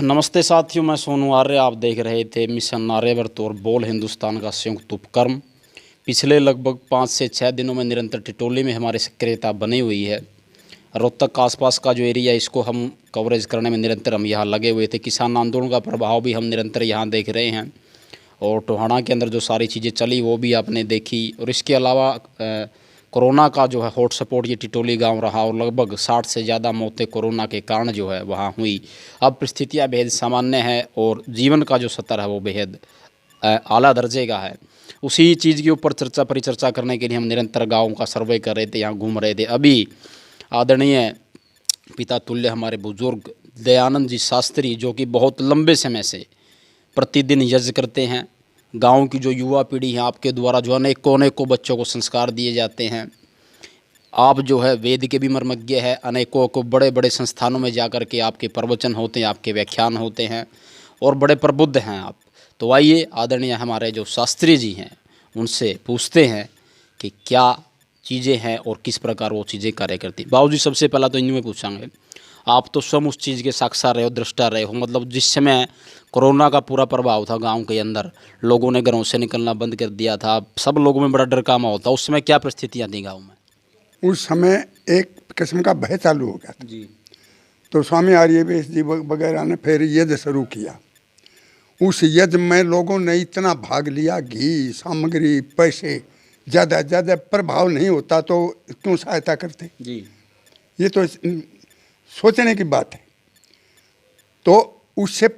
नमस्ते साथियों, मैं सोनू आर्य। आप देख रहे थे मिशन आर्यवर्त और बोल हिंदुस्तान का संयुक्त उपक्रम। पिछले लगभग 5 से 6 दिनों में निरंतर टिटोली में हमारी सक्रियता बनी हुई है। रोहतक आसपास का जो एरिया, इसको हम कवरेज करने में निरंतर हम यहाँ लगे हुए थे। किसान आंदोलन का प्रभाव भी हम निरंतर यहाँ देख रहे हैं और टोहाना के अंदर जो सारी चीज़ें चली वो भी आपने देखी। और इसके अलावा कोरोना का जो है हॉटस्पॉट ये टिटोली गांव रहा और लगभग 60 से ज़्यादा मौतें कोरोना के कारण जो है वहाँ हुई। अब परिस्थितियाँ बेहद सामान्य है और जीवन का जो स्तर है वो बेहद आला दर्जे का है। उसी चीज़ के ऊपर परिचर्चा करने के लिए हम निरंतर गाँव का सर्वे कर रहे थे, यहाँ घूम रहे थे। अभी आदरणीय पिता तुल्य हमारे बुजुर्ग दयानंद जी शास्त्री, जो कि बहुत लंबे समय से प्रतिदिन यज्ञ करते हैं। गांव की जो युवा पीढ़ी है, आपके द्वारा जो अनेकों बच्चों को संस्कार दिए जाते हैं। आप जो है वेद के भी मर्मज्ञ है, अनेकों को बड़े बड़े संस्थानों में जाकर के आपके प्रवचन होते हैं, आपके व्याख्यान होते हैं और बड़े प्रबुद्ध हैं आप। तो आइए आदरणीय हमारे जो शास्त्री जी हैं उनसे पूछते हैं कि क्या चीज़ें हैं और किस प्रकार वो चीज़ें कार्य करती। बाबूजी, सबसे पहला तो इनमें पूछेंगे, आप तो स्वयं उस चीज़ के साक्षात रहे हो, दृष्टा रहे हो। मतलब जिस समय कोरोना का पूरा प्रभाव था गांव के अंदर, लोगों ने घरों से निकलना बंद कर दिया था, सब लोगों में बड़ा डर का माहौल था। उस समय क्या परिस्थितियाँ थी गांव में? उस समय एक किस्म का भय चालू हो गया था जी। तो स्वामी आर्यवेश जी वगैरह ने फिर यज्ञ शुरू किया। उस यज्ञ में लोगों ने इतना भाग लिया, घी, सामग्री, पैसे, ज़्यादा प्रभाव नहीं होता तो क्यों सहायता करते जी। ये तो सोचने की बात है। तो उससे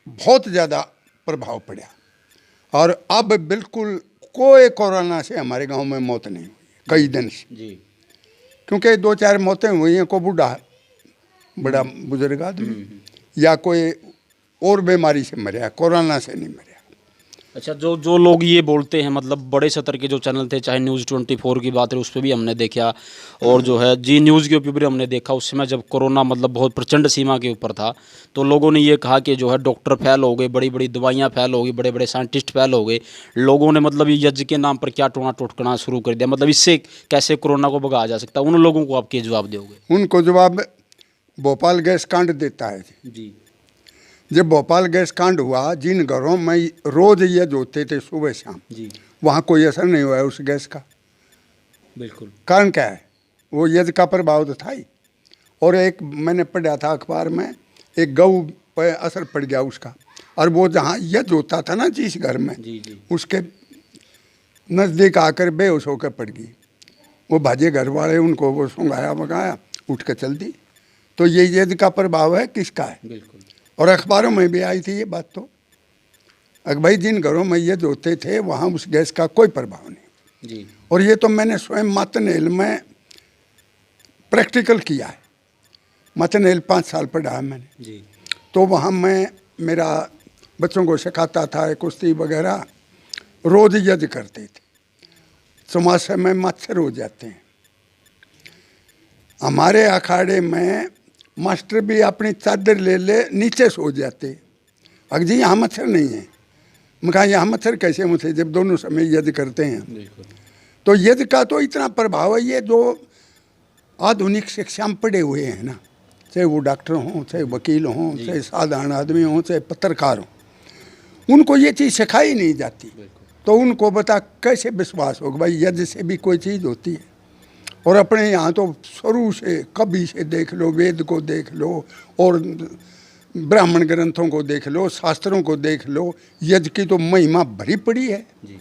बहुत ज़्यादा प्रभाव पड़ा और अब बिल्कुल कोई कोरोना से हमारे गांव में मौत नहीं हुई कई दिन से। जी। क्योंकि 2-4 मौतें हुई हैं, को बूढ़ा बड़ा बुजुर्ग आदमी या कोई और बीमारी से मरा, कोरोना से नहीं मरा। अच्छा, जो लोग ये बोलते हैं, मतलब बड़े स्तर के जो चैनल थे, चाहे न्यूज़ 24 की बात है उस पर भी हमने देखा और जो है जी न्यूज़ के ऊपर भी हमने देखा। उस समय जब कोरोना मतलब बहुत प्रचंड सीमा के ऊपर था तो लोगों ने ये कहा कि जो है डॉक्टर फेल हो गए, बड़ी बड़ी दवाइयाँ फेल हो गई, बड़े बड़े साइंटिस्ट फेल हो गए। लोगों ने मतलब ये यज्ञ के नाम पर क्या टोना टोटकना शुरू कर दिया। मतलब इससे कैसे कोरोना को भगाया जा सकता है? उन लोगों को आप क्या जवाब दोगे? उनको जवाब भोपाल गैस कांड देता है जी। जब भोपाल गैस कांड हुआ, जिन घरों में रोज यज्ञ होते थे सुबह शाम, जी। वहाँ कोई असर नहीं हुआ उस गैस का। बिल्कुल। कारण क्या है? वो यज्ञ का प्रभाव तो था ही। और एक मैंने पढ़ा था अखबार में, एक गऊ पर असर पड़ गया उसका, और वो जहाँ यज्ञ होता था ना जिस घर में, जी। जी। उसके नज़दीक आकर बेहोश होकर पड़ गई। वो भाजे घर वाले उनको वो सुंघाया वगाया, उठ कर चल दी। तो ये यज्ञ का प्रभाव है, किसका है? बिल्कुल। और अखबारों में भी आई थी ये बात। तो भाई जिन घरों में यज्ञ होते थे वहाँ उस गैस का कोई प्रभाव नहीं। जी। और ये तो मैंने स्वयं मातनेल में प्रैक्टिकल किया है। मातनेल 5 साल पढ़ा है मैंने। जी। तो वहाँ मैं मेरा बच्चों को सिखाता था, कुश्ती वगैरह रोज यज्ञ करते थे। चौमासे में मच्छर हो जाते हैं हमारे अखाड़े में, मास्टर भी अपनी चादर ले नीचे सो जाते। अगर जी यहाँ मच्छर नहीं है। मैं कहा यहाँ मच्छर कैसे मुझे, जब दोनों समय यज्ञ करते हैं। बिल्कुल। तो यज्ञ का तो इतना प्रभाव है। ये जो आधुनिक शिक्षा में पढ़े हुए हैं ना, चाहे वो डॉक्टर हों, चाहे वकील हों, चाहे साधारण आदमी हों, चाहे पत्रकार हों, उनको ये चीज़ सिखाई नहीं जाती। तो उनको बता कैसे विश्वास होगा भाई यज्ञ से भी कोई चीज़ होती है। और अपने यहाँ तो शुरू से कभी से देख लो, वेद को देख लो और ब्राह्मण ग्रंथों को देख लो, शास्त्रों को देख लो, यज्ञ की तो महिमा भरी पड़ी है। जी।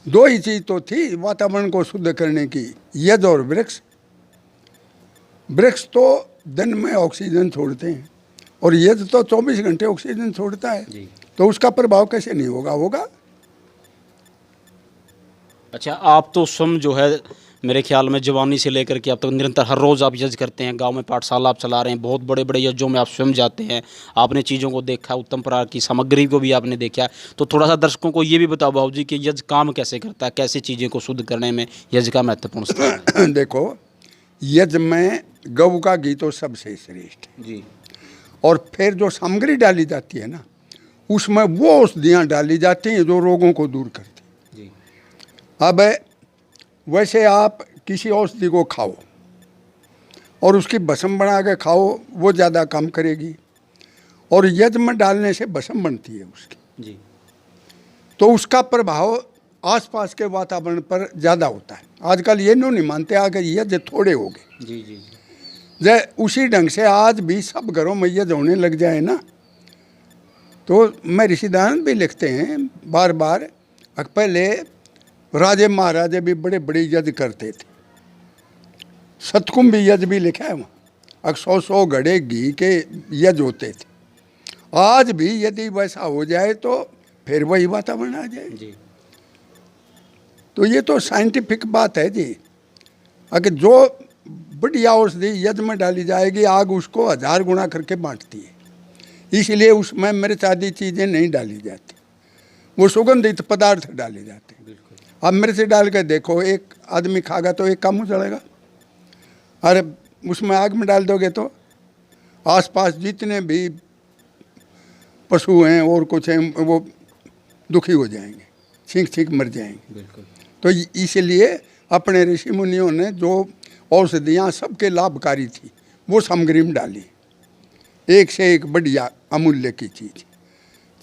2 ही चीज़ तो थी वातावरण को शुद्ध करने की, यज्ञ और वृक्ष। वृक्ष तो दिन में ऑक्सीजन छोड़ते हैं और यज्ञ तो 24 घंटे ऑक्सीजन छोड़ता है। जी। तो उसका प्रभाव कैसे नहीं होगा? होगा। अच्छा, आप तो स्वयं जो है मेरे ख्याल में जवानी से लेकर के अब तक निरंतर हर रोज़ आप यज्ञ करते हैं, गांव में पाठशाला आप चला रहे हैं, बहुत बड़े बड़े यज्ञों में आप स्वयं जाते हैं, आपने चीज़ों को देखा, उत्तम प्रकार की सामग्री को भी आपने देखा। तो थोड़ा सा दर्शकों को ये भी बताओ बाबू जी कि यज्ञ काम कैसे करता है, कैसे चीज़ें को शुद्ध करने में यज्ञ का महत्वपूर्ण स्थान है? देखो, यज्ञ में गऊ का घी तो सबसे श्रेष्ठ है। जी। और फिर जो सामग्री डाली जाती है ना, उसमें वो औषधियाँ डाली जाती हैं जो रोगों को दूर करती हैं। जी। अब वैसे आप किसी औषधि को खाओ और उसकी भस्म बना के खाओ, वो ज़्यादा काम करेगी। और यज्ञ में डालने से भस्म बनती है उसकी, जी तो उसका प्रभाव आसपास के वातावरण पर ज़्यादा होता है। आजकल ये नहीं मानते अगर यज्ञ थोड़े हो गए, जी जी जी जै उसी ढंग से आज भी सब घरों में यज्ञ होने लग जाए ना, तो मैं ऋषिदान भी लिखते हैं बार बार, पहले राजे महाराजे भी बड़े बड़े यज्ञ करते थे, सतकुंभी यज्ञ भी लिखा है वहाँ, 100 घड़े घी के यज्ञ होते थे। आज भी यदि वैसा हो जाए तो फिर वही वातावरण आ जाए। जी तो ये तो साइंटिफिक बात है जी। अगर जो बढ़िया औषधि यज्ञ में डाली जाएगी, आग उसको 1000 गुना करके बांटती है, इसलिए उसमें मिर्च आदि चीज़ें नहीं डाली जाती, वो सुगंधित पदार्थ डाले जाते हैं। बिल्कुल। अब मिर्च डाल के देखो, एक आदमी खाएगा तो एक काम हो जाएगा, अरे उसमें आग में डाल दोगे तो आसपास जितने भी पशु हैं और कुछ हैं वो दुखी हो जाएंगे, छींक छींक मर जाएंगे। बिल्कुल। तो इसलिए अपने ऋषि मुनियों ने जो औषधियाँ सबके लाभकारी थी वो सामग्री में डाली, एक से एक बढ़िया अमूल्य की चीज़।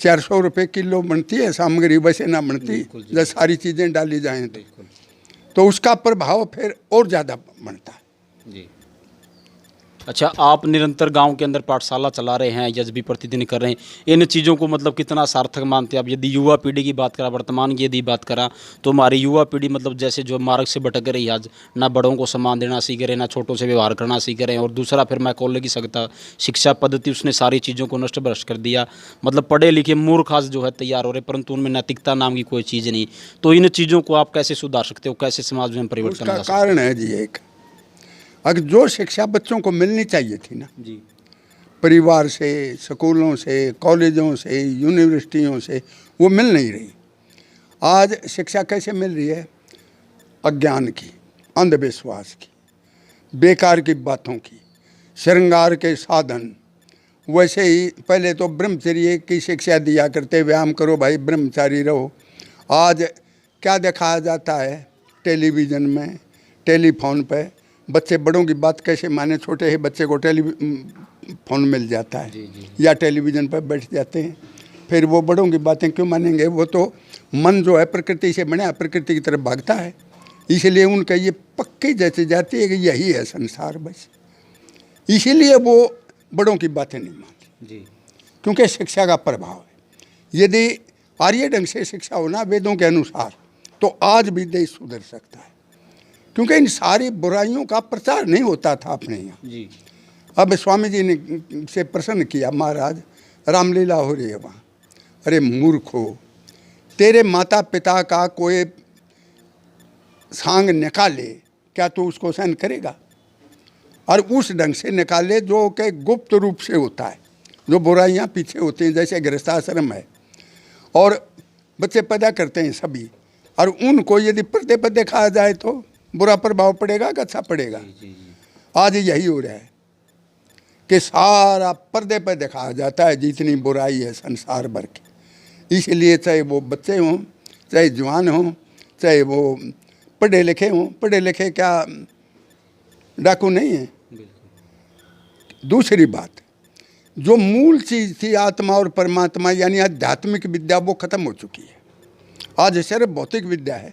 400 रुपये किलो बनती है सामग्री, वैसे ना बनती जब सारी चीज़ें डाली जाएं तो उसका प्रभाव फिर और ज़्यादा बनता है। जी। अच्छा, आप निरंतर गांव के अंदर पाठशाला चला रहे हैं, यज्ञ भी प्रतिदिन कर रहे हैं, इन चीज़ों को मतलब कितना सार्थक मानते हैं आप? यदि युवा पीढ़ी की बात करा, वर्तमान की यदि बात करा, तो हमारी युवा पीढ़ी मतलब जैसे जो मार्ग से भटक रही है आज, ना बड़ों को सम्मान देना सीख रहे, ना छोटों से व्यवहार करना सीख रहे हैं, और दूसरा फिर मैं कॉल की सकता शिक्षा पद्धति उसने सारी चीज़ों को नष्ट भ्रष्ट कर दिया। मतलब पढ़े लिखे मूर्ख आज जो है तैयार हो रहे, परंतु उनमें नैतिकता नाम की कोई चीज़ नहीं। तो इन चीज़ों को आप कैसे सुधार सकते हो, कैसे समाज में परिवर्तन ला सकते हो? कारण है जी एक, अगर जो शिक्षा बच्चों को मिलनी चाहिए थी ना, जी परिवार से, स्कूलों से, कॉलेजों से, यूनिवर्सिटियों से, वो मिल नहीं रही। आज शिक्षा कैसे मिल रही है? अज्ञान की, अंधविश्वास की, बेकार की बातों की, श्रृंगार के साधन। वैसे ही पहले तो ब्रह्मचर्य की शिक्षा दिया करते, व्यायाम करो भाई, ब्रह्मचारी रहो। आज क्या दिखाया जाता है टेलीविज़न में, टेलीफोन पे? बच्चे बड़ों की बात कैसे माने? छोटे ही बच्चे को टेलीफोन मिल जाता है, या टेलीविज़न पर बैठ जाते हैं, फिर वो बड़ों की बातें क्यों मानेंगे? वो तो मन जो है प्रकृति से बना, प्रकृति की तरफ भागता है, इसलिए उनका ये पक्की जैसे जाती है कि यही है संसार बस, इसीलिए वो बड़ों की बातें नहीं मानते जी, क्योंकि शिक्षा का प्रभाव है। यदि आर्य ढंग से शिक्षा होना वेदों के अनुसार, तो आज भी देश सुधर सकता है, क्योंकि इन सारी बुराइयों का प्रचार नहीं होता था अपने यहाँ जी। अब स्वामी जी ने से प्रसन्न किया, महाराज रामलीला हो रही है वहाँ, अरे मूर्खो, तेरे माता पिता का कोई सांग निकाले, क्या तू उसको सहन करेगा? और उस ढंग से निकाले जो कि गुप्त रूप से होता है, जो बुराइयाँ पीछे होती हैं, जैसे गृहस्थाश्रम है और बच्चे पैदा करते हैं सभी, और उनको यदि पर्दे पर दिखाया जाए तो बुरा प्रभाव पड़ेगा कि अच्छा पड़ेगा? आज यही हो रहा है कि सारा पर्दे पर दिखाया जाता है जितनी बुराई है संसार भर की। इसलिए चाहे वो बच्चे हों, चाहे जवान हों, चाहे वो पढ़े लिखे हों, पढ़े लिखे क्या डाकू नहीं है। दूसरी बात, जो मूल चीज़ थी आत्मा और परमात्मा यानी आध्यात्मिक विद्या, वो खत्म हो चुकी है। आज सिर्फ भौतिक विद्या है।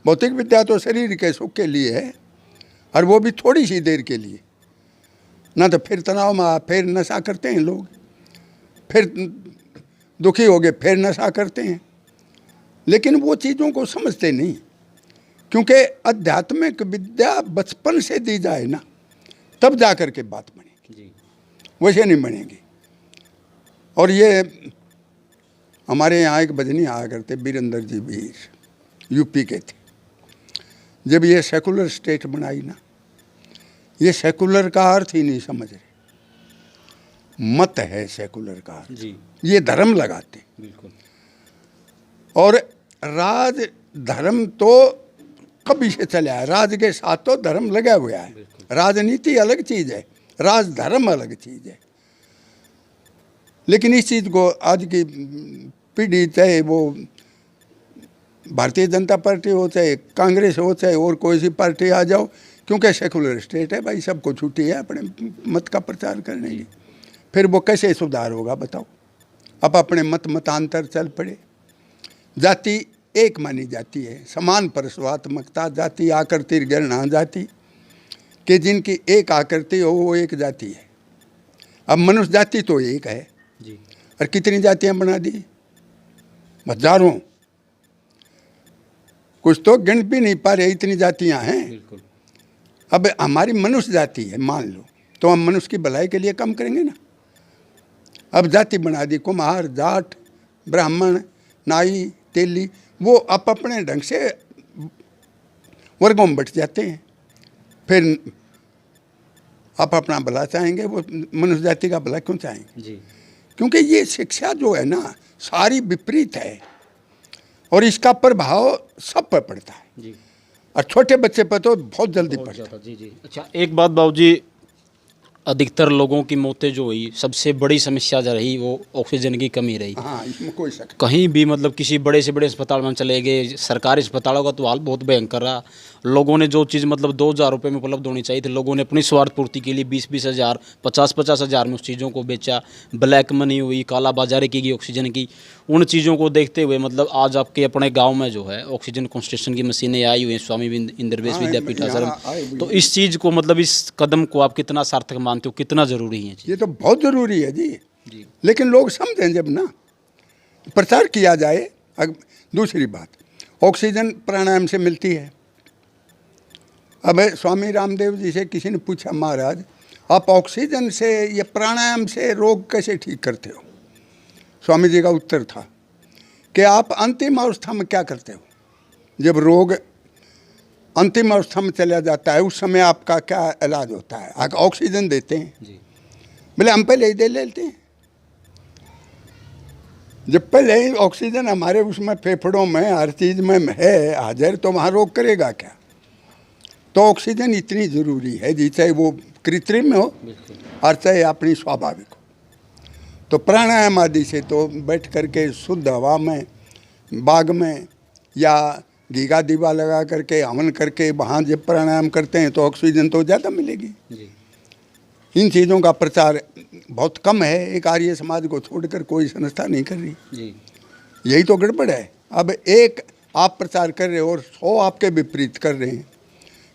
भौतिक विद्या तो शरीर के सुख के लिए है, और वो भी थोड़ी सी देर के लिए, ना तो फिर तनाव में फिर नशा करते हैं लोग, फिर दुखी हो गए फिर नशा करते हैं, लेकिन वो चीज़ों को समझते नहीं, क्योंकि आध्यात्मिक विद्या बचपन से दी जाए ना, तब जा कर के बात बनेगी, वैसे नहीं बनेगी। और ये हमारे यहाँ एक भजनी आया करते, वीरेंद्र जी वीर, यूपी के थे। जब ये सेकुलर स्टेट बनाई ना, ये सेकुलर का अर्थ ही नहीं समझ रहे, मत है सेकुलर का अर्थ, ये धर्म लगाते बिल्कुल। और राज धर्म तो कभी से चला है, राज के साथ तो धर्म लगा हुआ है। राजनीति अलग चीज़ है, राज धर्म अलग चीज़ है। लेकिन इस चीज़ को आज की पीढ़ी, चाहे वो भारतीय जनता पार्टी हो, चाहे कांग्रेस हो, चाहे और कोई सी पार्टी आ जाओ, क्योंकि सेकुलर स्टेट है भाई, सबको छुट्टी है अपने मत का प्रचार करने की, फिर वो कैसे सुधार होगा बताओ। अब अपने मतांतर चल पड़े। जाति एक मानी जाती है, समान परस्वात्मकता जाति, आकृति गणना जाति, कि जिनकी एक आकृति हो वो एक जाति है। अब मनुष्य जाति तो एक है जी। और कितनी जातियां बना दी, हजारों, कुछ तो गिन भी नहीं पा रहे, इतनी जातियां हैं। बिल्कुल। अब हमारी मनुष्य जाति है मान लो, तो हम मनुष्य की भलाई के लिए कम करेंगे ना। अब जाति बना दी, कुम्हार, जाट, ब्राह्मण, नाई, तेली, वो अपने ढंग से वर्गों में बट जाते हैं। फिर आप अपना भला चाहेंगे, वो मनुष्य जाति का भला क्यों चाहेंगे? जी। क्योंकि ये शिक्षा जो है ना सारी विपरीत है और इसका प्रभाव सब पर पड़ता है जी। और छोटे बच्चे पर तो बहुत जल्दी पड़ता है। जी जी। अच्छा, एक बात बाबूजी, अधिकतर लोगों की मौतें जो हुई, सबसे बड़ी समस्या जो रही वो ऑक्सीजन की कमी रही। हाँ, इसमें कोई शक कहीं भी मतलब किसी बड़े से बड़े अस्पताल में चले गए, सरकारी अस्पतालों का तो हाल बहुत भयंकर रहा। लोगों ने जो चीज़ मतलब 2,000 रुपये में उपलब्ध होनी चाहिए थी, लोगों ने अपनी स्वार्थ पूर्ति के लिए 20-20 हज़ार, 50-50 हज़ार में उस चीज़ों को बेचा। ब्लैक मनी हुई, काला बाजारी की गई ऑक्सीजन की। उन चीज़ों को देखते हुए मतलब आज आपके अपने गाँव में जो है ऑक्सीजन कंसंट्रेशन की मशीनें आई हुई हैं, स्वामी इंद्रवेश हाँ, विद्यापीठ यहाँ आश्रम। आई हुई तो इस चीज़ को मतलब इस कदम को आप कितना सार्थक मानते हो, कितना ज़रूरी है? ये तो बहुत ज़रूरी है जी। जी। लेकिन लोग समझें जब ना, प्रचार किया जाए। दूसरी बात, ऑक्सीजन प्राणायाम से मिलती है। अब स्वामी रामदेव जी से किसी ने पूछा, महाराज आप ऑक्सीजन से या प्राणायाम से रोग कैसे ठीक करते हो? स्वामी जी का उत्तर था कि आप अंतिम अवस्था में क्या करते हो, जब रोग अंतिम अवस्था में चला जाता है उस समय आपका क्या इलाज होता है? आप ऑक्सीजन देते हैं। जी। बोले हम पहले ही दे लेते हैं। जब पहले ही ऑक्सीजन हमारे उसमें फेफड़ों में हर चीज़ में है हाजिर, तो वहाँ रोग करेगा क्या? तो ऑक्सीजन इतनी ज़रूरी है जी, चाहे वो कृत्रिम हो और चाहे अपनी स्वाभाविक हो। तो प्राणायाम आदि से तो बैठ करके शुद्ध हवा में, बाग में या घीगा दीवा लगा करके हवन करके वहाँ जब प्राणायाम करते हैं तो ऑक्सीजन तो ज़्यादा मिलेगी। जी। इन चीज़ों का प्रचार बहुत कम है। एक आर्य समाज को छोड़कर कोई संस्था नहीं कर रही। जी। यही तो गड़बड़ है। अब एक आप प्रचार कर रहे हो और 100 आपके विपरीत कर रहे हैं,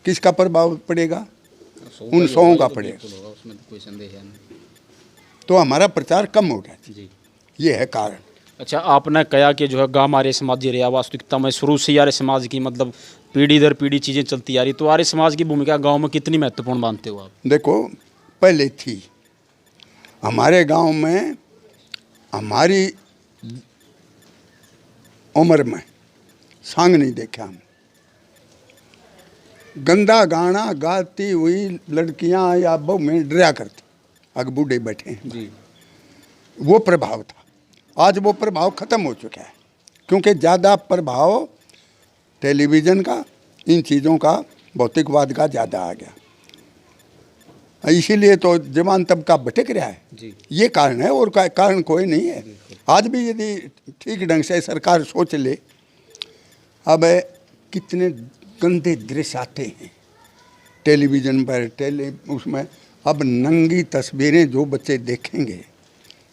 किसका प्रभाव पड़ेगा? उन 100 का पड़ेगा। उसमें कोई संदेह है नहीं। तो हमारा प्रचार कम हो गया जी। ये है कारण। अच्छा, आपने कहा कि जो है गांव आर्य समाज जी रहा, वास्तविकता में शुरू से आर्य समाज की मतलब पीढ़ी दर पीढ़ी चीज़ें चलती आ रही, तो आर्य समाज की भूमिका गांव में कितनी महत्वपूर्ण मानते हो आप? देखो, पहले थी हमारे गांव में, हमारी उम्र में सांग नहीं देखा हम। गंदा गाना गाती हुई लड़कियां या बहू में डरा करती, अगर बूढ़े बैठे हैं जी। वो प्रभाव था। आज वो प्रभाव खत्म हो चुका है, क्योंकि ज़्यादा प्रभाव टेलीविज़न का, इन चीज़ों का, भौतिकवाद का ज़्यादा आ गया। इसीलिए तो जवान तबका भटक रहा है। जी। ये कारण है, और कारण कोई नहीं है। आज भी यदि ठीक ढंग से सरकार सोच ले, अब कितने गंदे दृश्य आते हैं टेलीविज़न पर, उसमें अब नंगी तस्वीरें जो बच्चे देखेंगे,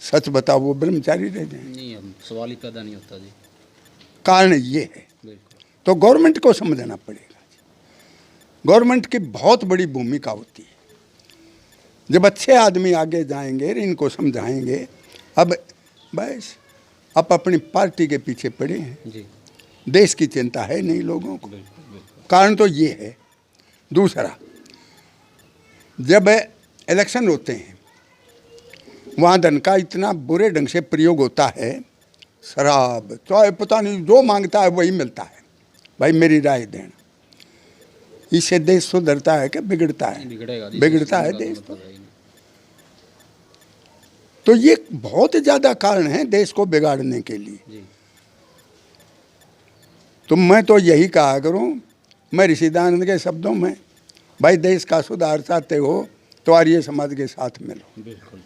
सच बताओ वो ब्रह्मचारी रह जाएंगे। नहीं, हम सवाल ही पैदा नहीं होता जी। कारण ये है। बिल्कुल। तो गवर्नमेंट को समझना पड़ेगा। गवर्नमेंट की बहुत बड़ी भूमिका होती है। जब अच्छे आदमी आगे जाएंगे, इनको समझाएंगे। अब बस आप अपनी पार्टी के पीछे पड़े हैं। जी। देश की चिंता है नहीं लोगों को। बिल्कुल बिल्कुल। कारण तो ये है। दूसरा, जब इलेक्शन होते हैं वहाँ धन का इतना बुरे ढंग से प्रयोग होता है, शराब चाहे पता नहीं जो मांगता है वही मिलता है। भाई मेरी राय देना, इससे देश सुधरता है कि बिगड़ता है? बिगड़ेगा जी, बिगड़ता है का देश मतलब है ही नहीं। तो ये बहुत ज़्यादा कारण है देश को बिगाड़ने के लिए। जी। तो मैं तो यही कहा करूं, मैं ऋषि दयानंद के शब्दों में, भाई देश का सुधार चाहते हो तो आर्य समाज के साथ मिलो। बिल्कुल।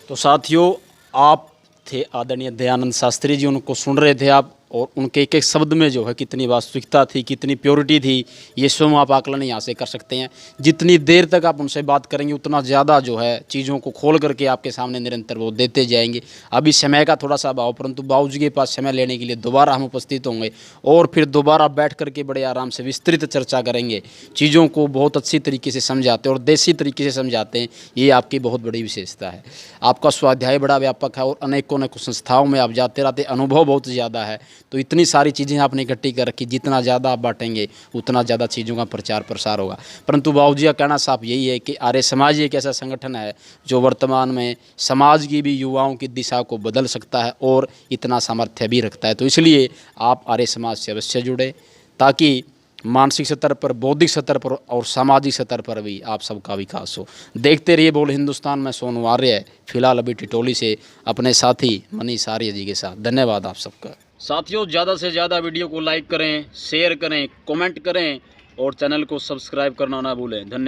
तो साथियों, आप थे आदरणीय दयानंद शास्त्री जी, उनको सुन रहे थे आप, और उनके एक एक शब्द में जो है कितनी वास्तविकता थी, कितनी प्योरिटी थी, ये स्वयं आप आकलन यहाँ से कर सकते हैं। जितनी देर तक आप उनसे बात करेंगे उतना ज़्यादा जो है चीज़ों को खोल करके आपके सामने निरंतर वो देते जाएंगे। अभी समय का थोड़ा सा अभाव, परंतु बाबूजी के पास समय लेने के लिए दोबारा हम उपस्थित होंगे और फिर दोबारा बैठ करके बड़े आराम से विस्तृत चर्चा करेंगे। चीज़ों को बहुत अच्छी तरीके से समझाते हैं और देसी तरीके से समझाते हैं, ये आपकी बहुत बड़ी विशेषता है। आपका स्वाध्याय बड़ा व्यापक है और अनेकों संस्थाओं में आप जाते रहते, अनुभव बहुत ज़्यादा है। तो इतनी सारी चीज़ें आपने इकट्ठी कर रखी, जितना ज़्यादा आप बांटेंगे उतना ज़्यादा चीज़ों का प्रचार प्रसार होगा। परंतु बाबूजी का कहना साफ यही है कि आर्य समाज एक ऐसा संगठन है जो वर्तमान में समाज की भी, युवाओं की दिशा को बदल सकता है और इतना सामर्थ्य भी रखता है। तो इसलिए आप आर्य समाज से अवश्य जुड़े, ताकि मानसिक स्तर पर, बौद्धिक स्तर पर और सामाजिक स्तर पर भी आप सबका विकास हो। देखते रहिए बोल हिंदुस्तान में सोनू आर्य, फिलहाल अभी टिटोली से अपने साथी मनीष आर्य जी के साथ। धन्यवाद आप सबका। साथियों, ज़्यादा से ज़्यादा वीडियो को लाइक करें, शेयर करें, कमेंट करें और चैनल को सब्सक्राइब करना ना भूलें। धन्यवाद।